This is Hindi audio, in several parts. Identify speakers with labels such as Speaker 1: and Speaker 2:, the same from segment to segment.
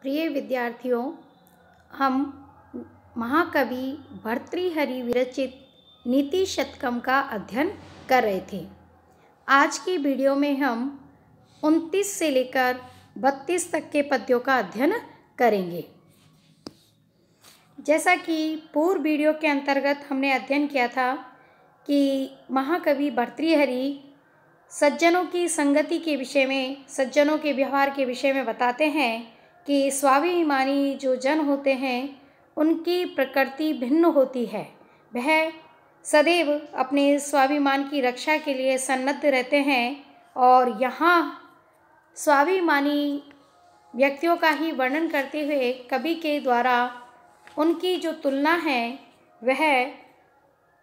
Speaker 1: प्रिय विद्यार्थियों, हम महाकवि भर्तृहरि विरचित नीति शतकम का अध्ययन कर रहे थे। आज की वीडियो में हम 29 से लेकर 32 तक के पद्यों का अध्ययन करेंगे। जैसा कि पूर्व वीडियो के अंतर्गत हमने अध्ययन किया था कि महाकवि भर्तृहरि सज्जनों की संगति के विषय में, सज्जनों के व्यवहार के विषय में बताते हैं कि स्वाभिमानी जो जन होते हैं उनकी प्रकृति भिन्न होती है। वह सदैव अपने स्वाभिमान की रक्षा के लिए सन्नद्ध रहते हैं और यहाँ स्वाभिमानी व्यक्तियों का ही वर्णन करते हुए कवि के द्वारा उनकी जो तुलना है वह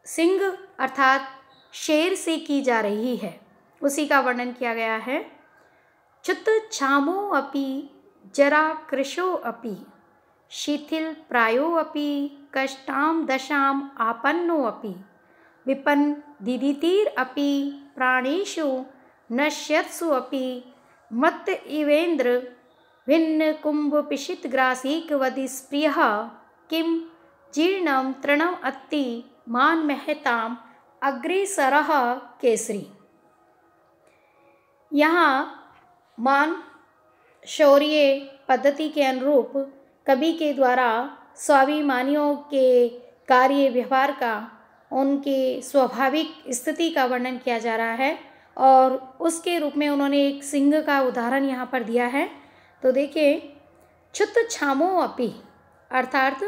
Speaker 1: सिंह अर्थात शेर से की जा रही है। उसी का वर्णन किया गया है। च्युत छामो अपि जरा कृशो अपि शिथिल प्रायो अपि कष्टाम दशाम आपन्नो अपि विपन्न दिदितिर अपि प्राणेषु नश्यत्सु अपि मत्त इवेन्द्र भिन्न कुंभ पिशित ग्रासीक वदि स्प्रियः किम जीर्णम तृणम अत्ति मान महताम अग्रेसरः केसरी। यहाँ मान शौर्य पद्धति के अनुरूप कवि के द्वारा स्वाभिमानियों के कार्य व्यवहार का, उनके स्वाभाविक स्थिति का वर्णन किया जा रहा है और उसके रूप में उन्होंने एक सिंह का उदाहरण यहाँ पर दिया है। तो देखिए, च्युत छामो अपि अर्थात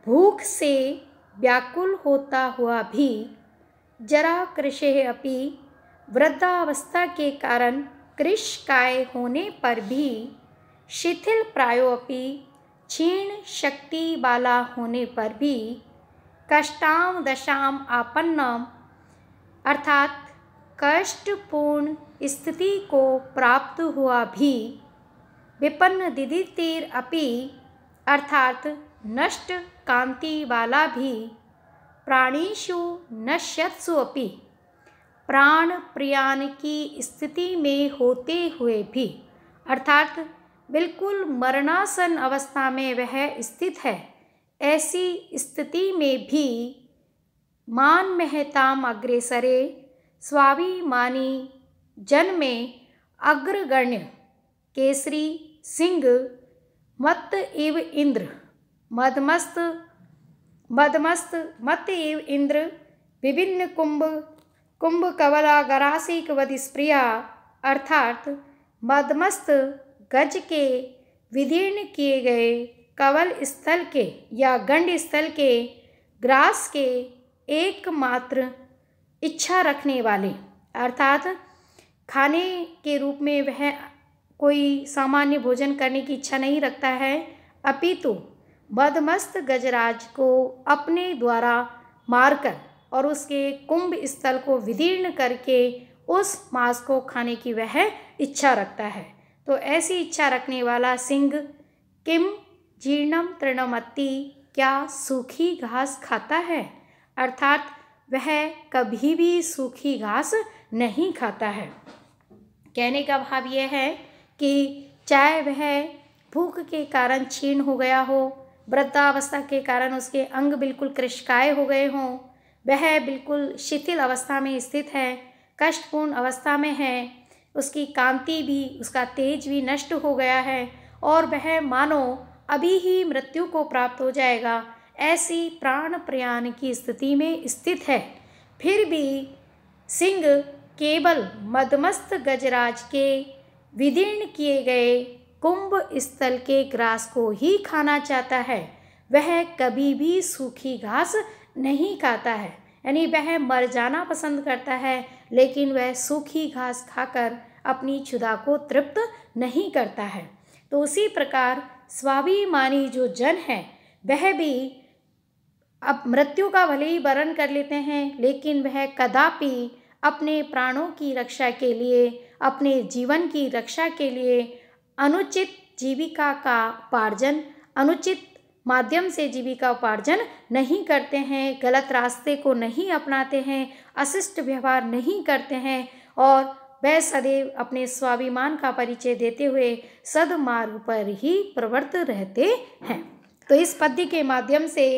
Speaker 1: भूख से व्याकुल होता हुआ भी, जरा कृशे अपि वृद्धावस्था के कारण कृशकाय होने पर भी, शिथिल प्रायो अपि क्षीण शक्ति वाला होने पर भी, कष्टाम दशाम आपन्नम अर्थात कष्टपूर्ण स्थिति को प्राप्त हुआ भी, विपन्न दिदितिर अपि अर्थात नष्ट कांति वाला भी, प्राणीषु नश्यत्सु अपि प्राण प्रियान की स्थिति में होते हुए भी अर्थात बिल्कुल मरणासन अवस्था में वह स्थित है, ऐसी स्थिति में भी मान महताम अग्रेसरे स्वाभिमानी जन में अग्रगण्य केसरी सिंह मत्त इव इंद्र मत्त इव इंद्र विभिन्न कुंभ कवला गरासिक वदि स्प्रिया अर्थात मदमस्त गज के विदीर्ण किए गए कवल स्थल के या गंड स्थल के ग्रास के एकमात्र इच्छा रखने वाले अर्थात खाने के रूप में वह कोई सामान्य भोजन करने की इच्छा नहीं रखता है, अपितु मदमस्त गजराज को अपने द्वारा मारकर और उसके कुंभ स्थल को विदीर्ण करके उस मांस को खाने की वह इच्छा रखता है। तो ऐसी इच्छा रखने वाला सिंह किम जीर्णम तृणम अत्ति क्या सूखी घास खाता है अर्थात वह कभी भी सूखी घास नहीं खाता है। कहने का भाव यह है कि चाहे वह भूख के कारण क्षीण हो गया हो, वृद्धावस्था के कारण उसके अंग बिल्कुल कृशकाय हो गए हों, वह बिल्कुल शिथिल अवस्था में स्थित है, कष्टपूर्ण अवस्था में है, उसकी कांति भी, उसका तेज भी नष्ट हो गया है और वह मानो अभी ही मृत्यु को प्राप्त हो जाएगा, ऐसी प्राण प्रयाण की स्थिति में स्थित है, फिर भी सिंह केवल मदमस्त गजराज के विदीर्ण किए गए कुंभ स्थल के ग्रास को ही खाना चाहता है। वह कभी भी सूखी घास नहीं खाता है, यानी वह मर जाना पसंद करता है, लेकिन वह सूखी घास खाकर अपनी क्षुधा को तृप्त नहीं करता है। तो उसी प्रकार स्वाभिमानी जो जन है वह भी अब मृत्यु का भले ही वरण कर लेते हैं, लेकिन वह कदापि अपने प्राणों की रक्षा के लिए, अपने जीवन की रक्षा के लिए अनुचित जीविका का उपार्जन, अनुचित माध्यम से जीविका उपार्जन नहीं करते हैं, गलत रास्ते को नहीं अपनाते हैं, अशिष्ट व्यवहार नहीं करते हैं और वह सदैव अपने स्वाभिमान का परिचय देते हुए सद्मार्ग पर ही प्रवृत्त रहते हैं। तो इस पद्य के माध्यम से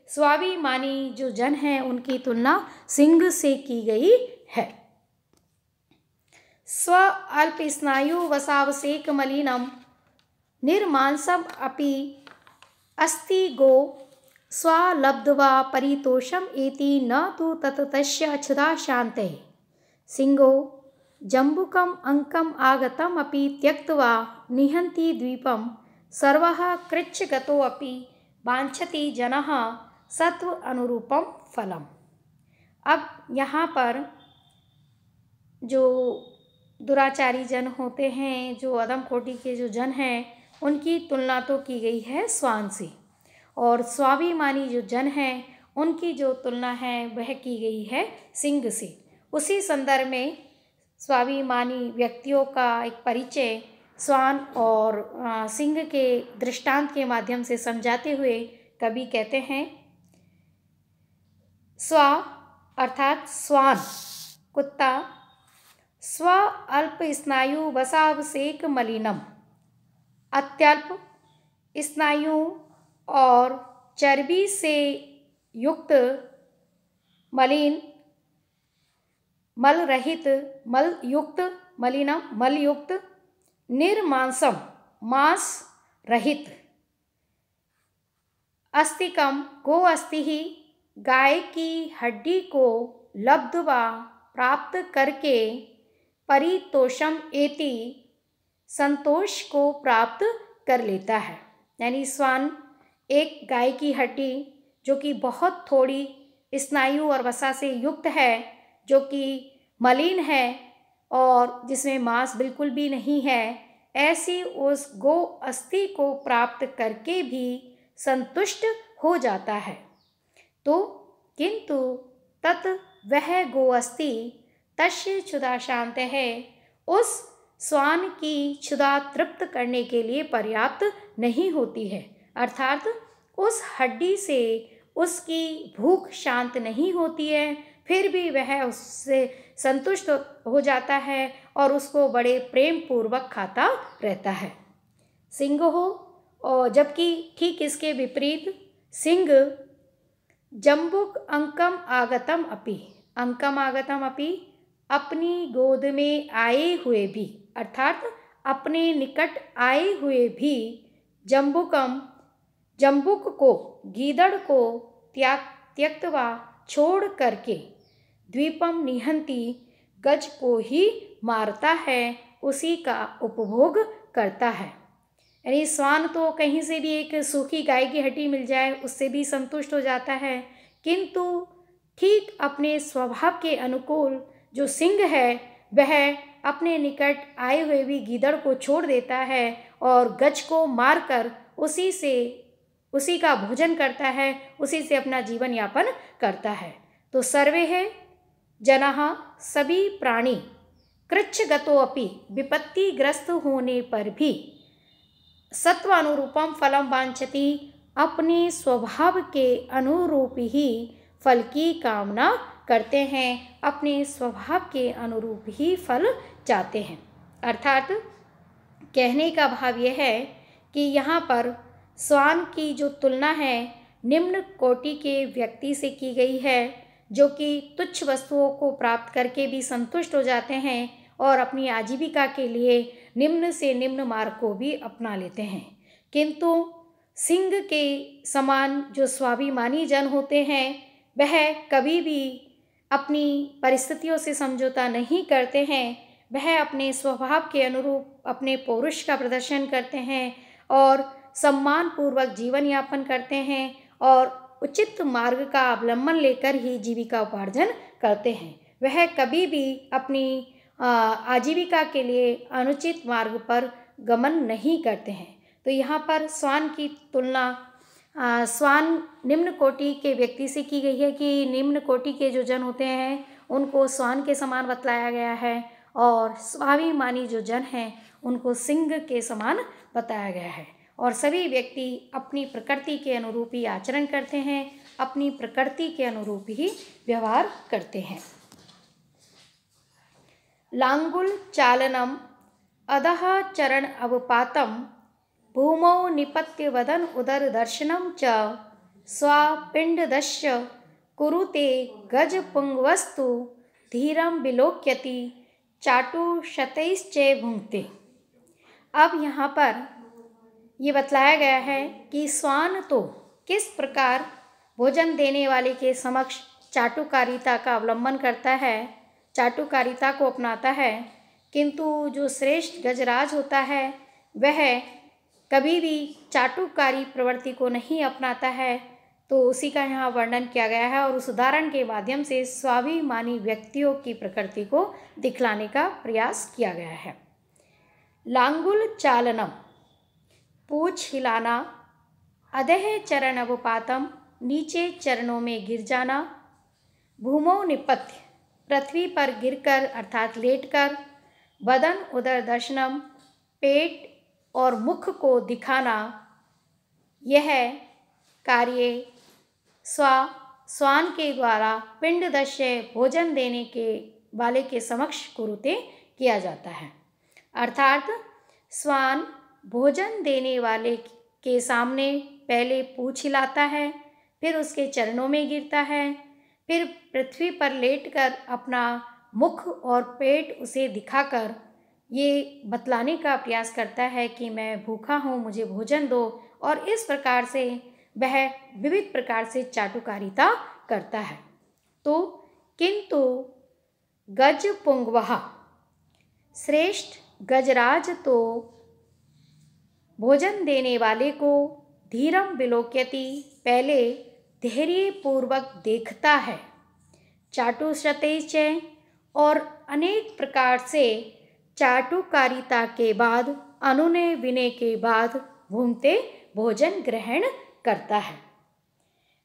Speaker 1: स्वाभिमानी जो जन हैं उनकी तुलना सिंह से की गई है। स्व अल्प स्नायु वसावसेक मलिनम निर्मांसम अपि अस्ति गो स्वालब्ध्वा परितोषम एति न तु ततस्य क्षुधा शान्ते सिंहो जम्बुकम अंकम आगतम अपि त्यक्त्वा निहन्ति द्वीपम सर्वः कृच्छगतो अपि वाञ्छति जनः सत्व अनुरूपम फलम। अब यहाँ पर जो दुराचारी जन होते हैं, जो अधम कोटि के जो जन हैं, उनकी तुलना तो की गई है स्वान से, और स्वाभिमानी जो जन हैं उनकी जो तुलना है वह की गई है सिंह से। उसी संदर्भ में स्वाभिमानी व्यक्तियों का एक परिचय स्वान और सिंह के दृष्टांत के माध्यम से समझाते हुए कवि कहते हैं, स्वा अर्थात स्वान कुत्ता, स्व अल्प स्नायु वसावसेक मलिनम, अत्यल्प स्नायु और चर्बी से युक्त मलिन, मल रहित, मल युक्त, मलिनम मल युक्त, निर्मांसम मांस रहित, अस्तिकम गो अस्थि ही गाय की हड्डी को लब्ध्वा प्राप्त करके परितोषम एति संतोष को प्राप्त कर लेता है। यानी स्वान एक गाय की हड्डी जो कि बहुत थोड़ी स्नायु और वसा से युक्त है, जो कि मलिन है और जिसमें मांस बिल्कुल भी नहीं है, ऐसी उस गो अस्थि को प्राप्त करके भी संतुष्ट हो जाता है। तो किंतु तत् वह गो अस्थि तस्य क्षुधा शांत है, उस स्वान की क्षुधा तृप्त करने के लिए पर्याप्त नहीं होती है। अर्थात उस हड्डी से उसकी भूख शांत नहीं होती है, फिर भी वह उससे संतुष्ट हो जाता है और उसको बड़े प्रेम पूर्वक खाता रहता है। सिंह हो, और जबकि ठीक इसके विपरीत सिंह जम्बुक अंकम आगतम अपि, अंकम आगतम अपि अपनी गोद में आए हुए भी, अर्थात अपने निकट आए हुए भी, जम्बुकम जम्बुक को, गीदड़ को त्यक्त्वा छोड़ करके, द्वीपम निहंती गज को ही मारता है, उसी का उपभोग करता है। यानी स्वान तो कहीं से भी एक सूखी गाय की हड्डी मिल जाए उससे भी संतुष्ट हो जाता है, किंतु ठीक अपने स्वभाव के अनुकूल जो सिंह है वह अपने निकट आए हुए भी गीदड़ को छोड़ देता है और गज को मारकर उसी का भोजन करता है, उसी से अपना जीवन यापन करता है। तो सर्वे है जनाः, सभी प्राणी, कृच्छगतो अपि, विपत्तिग्रस्त होने पर भी, सत्व अनुरूपम फलम वांछति, अपने स्वभाव के अनुरूप ही फल की कामना करते हैं, अपने स्वभाव के अनुरूप ही फल चाहते हैं। अर्थात कहने का भाव यह है कि यहाँ पर स्वान की जो तुलना है निम्न कोटि के व्यक्ति से की गई है, जो कि तुच्छ वस्तुओं को प्राप्त करके भी संतुष्ट हो जाते हैं और अपनी आजीविका के लिए निम्न से निम्न मार्ग को भी अपना लेते हैं। किंतु सिंह के समान जो स्वाभिमानी जन होते हैं वह कभी भी अपनी परिस्थितियों से समझौता नहीं करते हैं, वह अपने स्वभाव के अनुरूप अपने पौरुष का प्रदर्शन करते हैं और सम्मान पूर्वक जीवन यापन करते हैं और उचित मार्ग का अवलंबन लेकर ही जीविका उपार्जन करते हैं। वह कभी भी अपनी आजीविका के लिए अनुचित मार्ग पर गमन नहीं करते हैं। तो यहाँ पर स्वान की तुलना स्वान निम्न कोटि के व्यक्ति से की गई है कि निम्न कोटि के जो जन होते हैं उनको स्वान के समान बतलाया गया है और स्वाभिमानी जो जन हैं उनको सिंह के समान बताया गया है। और सभी व्यक्ति अपनी प्रकृति के अनुरूप ही आचरण करते हैं, अपनी प्रकृति के अनुरूप ही व्यवहार करते हैं। लांगुल चालनम अधः चरण अवपातम भूमौ निपत्य वदन उदर दर्शनम च स्वापिंडदस्य कुरुते गज पुंगवस्तु धीरम विलोक्यति चाटुशतैश्च भुंक्ते। अब यहाँ पर ये बतलाया गया है कि श्वान तो किस प्रकार भोजन देने वाले के समक्ष चाटुकारिता का अवलंबन करता है, चाटुकारिता को अपनाता है, किंतु जो श्रेष्ठ गजराज होता है वह कभी भी चाटुकारी प्रवृत्ति को नहीं अपनाता है। तो उसी का यहाँ वर्णन किया गया है और उस उदाहरण के माध्यम से स्वाभिमानी व्यक्तियों की प्रकृति को दिखलाने का प्रयास किया गया है। लांगुल चालनम पूछ हिलाना, अधः चरण अवपातम नीचे चरणों में गिर जाना, भूमौ निपत्य पृथ्वी पर गिरकर अर्थात लेटकर, वदन उदर दर्शनम पेट और मुख को दिखाना, यह कार्य श्वान के द्वारा पिंडदस्य भोजन देने के वाले के समक्ष कुरुते किया जाता है। अर्थात श्वान भोजन देने वाले के सामने पहले पूँछ हिलाता है, फिर उसके चरणों में गिरता है, फिर पृथ्वी पर लेटकर अपना मुख और पेट उसे दिखाकर ये बतलाने का प्रयास करता है कि मैं भूखा हूँ, मुझे भोजन दो। और इस प्रकार से वह विविध प्रकार से चाटुकारिता करता है। तो किंतु गज पुंगवः श्रेष्ठ गजराज तो भोजन देने वाले को धीरम विलोक्यति पहले धैर्यपूर्वक देखता है, चाटुशतैश्च और अनेक प्रकार से चाटुकारिता के बाद अनुनय विनय के बाद भूंगते भोजन ग्रहण करता है।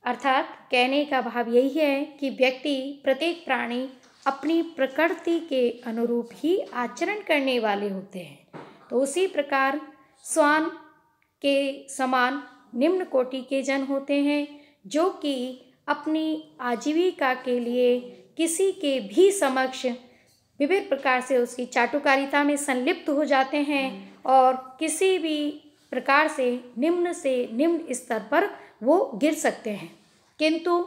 Speaker 1: अर्थात कहने का भाव यही है कि व्यक्ति प्रत्येक प्राणी अपनी प्रकृति के अनुरूप ही आचरण करने वाले होते हैं। तो उसी प्रकार श्वान के समान निम्न कोटि के जन होते हैं जो कि अपनी आजीविका के लिए किसी के भी समक्ष विभिन्न प्रकार से उसकी चाटुकारिता में संलिप्त हो जाते हैं और किसी भी प्रकार से निम्न स्तर पर वो गिर सकते हैं। किंतु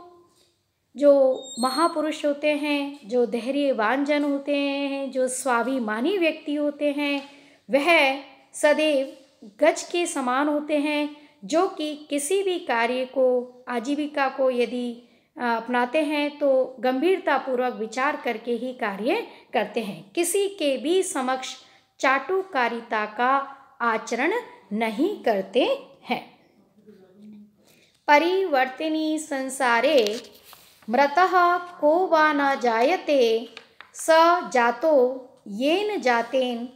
Speaker 1: जो महापुरुष होते हैं, जो धैर्यवान जन होते हैं, जो स्वाभिमानी व्यक्ति होते हैं, वह सदैव गज के समान होते हैं जो कि किसी भी कार्य को, आजीविका को यदि अपनाते हैं तो गंभीरतापूर्वक विचार करके ही कार्य करते हैं, किसी के भी समक्ष चाटुकारिता का आचरण नहीं करते हैं। परिवर्तिनी संसारे मृतः को वा न जायते स जातो येन जातेन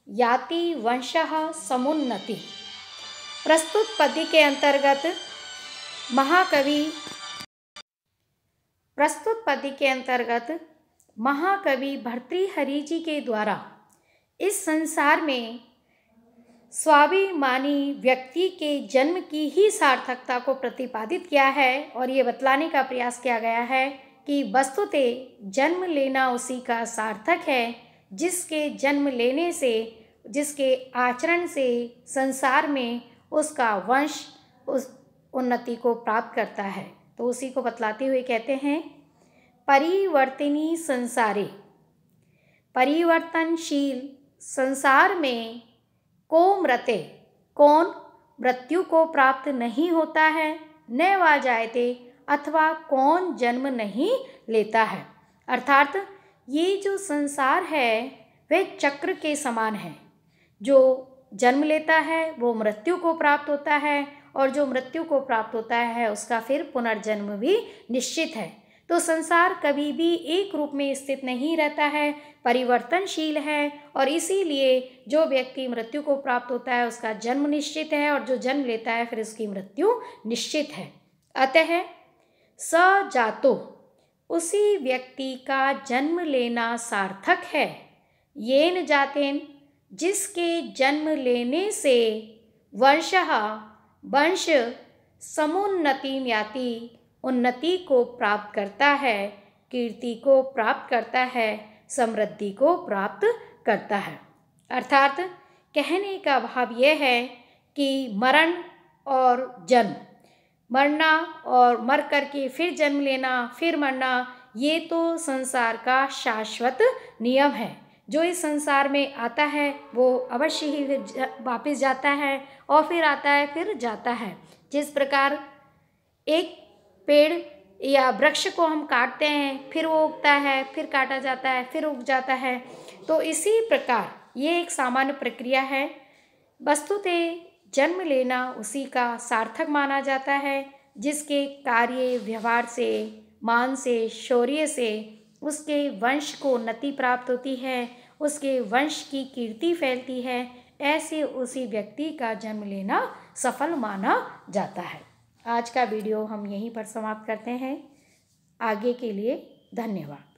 Speaker 1: याति वंशः समुन्नति। प्रस्तुत पद्य के अंतर्गत महाकवि भर्तृहरि जी के द्वारा इस संसार में स्वाभिमानी व्यक्ति के जन्म की ही सार्थकता को प्रतिपादित किया है और ये बतलाने का प्रयास किया गया है कि वस्तुतः जन्म लेना उसी का सार्थक है जिसके जन्म लेने से, जिसके आचरण से संसार में उसका वंश उस उन्नति को प्राप्त करता है। तो उसी को बतलाते हुए कहते हैं, परिवर्तिनी संसारे, परिवर्तनशील संसार में को मृते, कौन मृत्यु को प्राप्त नहीं होता है, न वा जायते अथवा कौन जन्म नहीं लेता है। अर्थात ये जो संसार है वह चक्र के समान है, जो जन्म लेता है वो मृत्यु को प्राप्त होता है और जो मृत्यु को प्राप्त होता है उसका फिर पुनर्जन्म भी निश्चित है। तो संसार कभी भी एक रूप में स्थित नहीं रहता है, परिवर्तनशील है और इसीलिए जो व्यक्ति मृत्यु को प्राप्त होता है उसका जन्म निश्चित है और जो जन्म लेता है फिर उसकी मृत्यु निश्चित है। अतः स जातो, उसी व्यक्ति का जन्म लेना सार्थक है, येन जातेन, जिसके जन्म लेने से वंशः, वंश समुन्नति याति, उन्नति को प्राप्त करता है, कीर्ति को प्राप्त करता है, समृद्धि को प्राप्त करता है। अर्थात कहने का भाव यह है कि मरण और जन्म, मरना और मर करके फिर जन्म लेना, फिर मरना, ये तो संसार का शाश्वत नियम है। जो इस संसार में आता है वो अवश्य ही वापस जाता है और फिर आता है, फिर जाता है। जिस प्रकार एक पेड़ या वृक्ष को हम काटते हैं, फिर वो उगता है, फिर काटा जाता है, फिर उग जाता है, तो इसी प्रकार ये एक सामान्य प्रक्रिया है। वस्तुतः जन्म लेना उसी का सार्थक माना जाता है जिसके कार्य व्यवहार से, मान से, शौर्य से उसके वंश को उन्नति प्राप्त होती है, उसके वंश की कीर्ति फैलती है। ऐसे उसी व्यक्ति का जन्म लेना सफल माना जाता है। आज का वीडियो हम यहीं पर समाप्त करते हैं। आगे के लिए धन्यवाद।